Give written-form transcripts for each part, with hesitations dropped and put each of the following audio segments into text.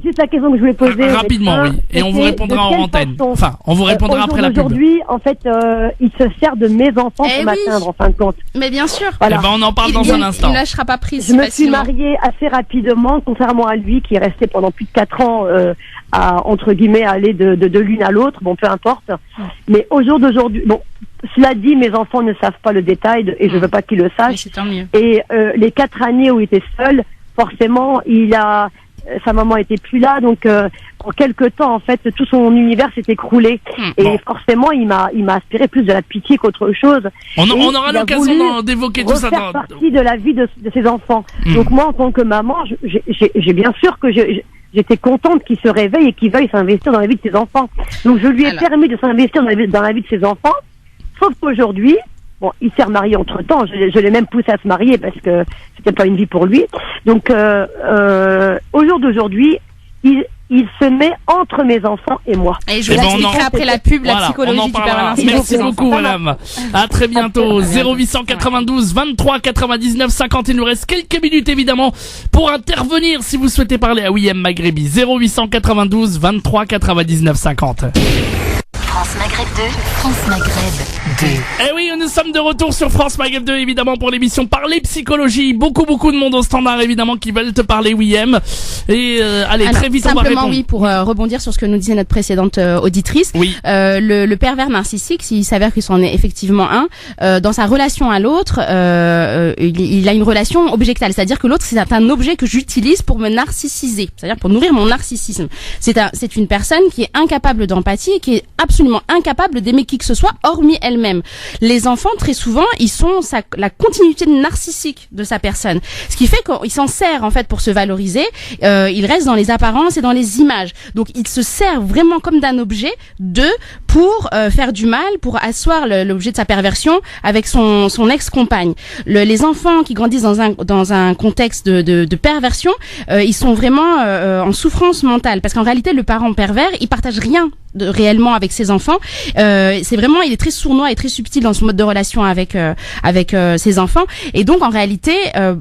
juste la question que je voulais poser. Rapidement, oui. Et on vous répondra en antenne. Enfin, on vous répondra après la pub. Aujourd'hui, en fait, il se sert de mes enfants pour m'atteindre, en fin de compte. Mais bien sûr. Voilà. Eh ben, on en parle dans un instant. Il ne lâchera pas prise. Je me suis mariée assez rapidement, contrairement à lui, qui est resté pendant plus de 4 ans à, entre guillemets, aller de l'une à l'autre. Bon, peu importe. Mais au jour d'aujourd'hui, bon, cela dit, mes enfants ne savent pas le détail et je veux pas qu'ils le sachent. Tant mieux. Et les 4 années où il était seul, forcément, sa maman était plus là, donc en quelque temps, en fait, tout son univers s'est écroulé. Et forcément, il m'a aspiré plus de la pitié qu'autre chose. On aura l'occasion d'évoquer tout ça. Faire partie de la vie de ses enfants. Donc moi, en tant que maman, j'ai bien sûr que j'étais contente qu'il se réveille et qu'il veuille s'investir dans la vie de ses enfants. Donc je lui ai permis de s'investir dans la vie de ses enfants. Sauf qu'aujourd'hui, bon, il s'est remarié entre-temps. Je l'ai même poussé à se marier parce que c'était pas une vie pour lui. Donc, au jour d'aujourd'hui, il se met entre mes enfants et moi. Et je vous expliquerai après la pub, la psychologie du père narcissique. Merci beaucoup, madame. À très bientôt. 0892 23 99 50. Il nous reste quelques minutes, évidemment, pour intervenir si vous souhaitez parler à William Maghrebi. 0892 23 99 50. France Maghreb 2, France Maghreb 2. Eh oui, nous sommes de retour sur France Maghreb 2, évidemment, pour l'émission Parler Psychologie. Beaucoup de monde au standard, évidemment, qui veulent te parler, William. Et allez, très vite, on va répondre. Simplement, oui, pour rebondir sur ce que nous disait notre précédente auditrice. Oui. Le pervers narcissique, s'il s'avère qu'il s'en est effectivement un, dans sa relation à l'autre, il a une relation objectale. C'est-à-dire que l'autre, c'est un objet que j'utilise pour me narcissiser. C'est-à-dire pour nourrir mon narcissisme. C'est une personne qui est incapable d'empathie, qui est absolument incapable d'aimer qui que ce soit, hormis elle-même. Les enfants, très souvent, ils sont la continuité narcissique de sa personne. Ce qui fait qu'il s'en sert, en fait, pour se valoriser. Il reste dans les apparences et dans les images. Donc, il se sert vraiment comme d'un objet pour faire du mal, pour asseoir l'objet de sa perversion avec son ex-compagne. Les enfants qui grandissent dans un contexte de perversion, ils sont vraiment en souffrance mentale. Parce qu'en réalité, le parent pervers, il partage rien réellement avec ses enfants. C'est vraiment, il est très sournois et très subtil dans son mode de relation avec ses enfants. Et donc, en réalité,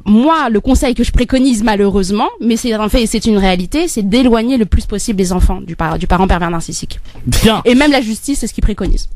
moi, le conseil que je préconise malheureusement, mais c'est une réalité, c'est d'éloigner le plus possible les enfants du parent pervers narcissique. Bien. Et même la justice, c'est ce qu'il préconise.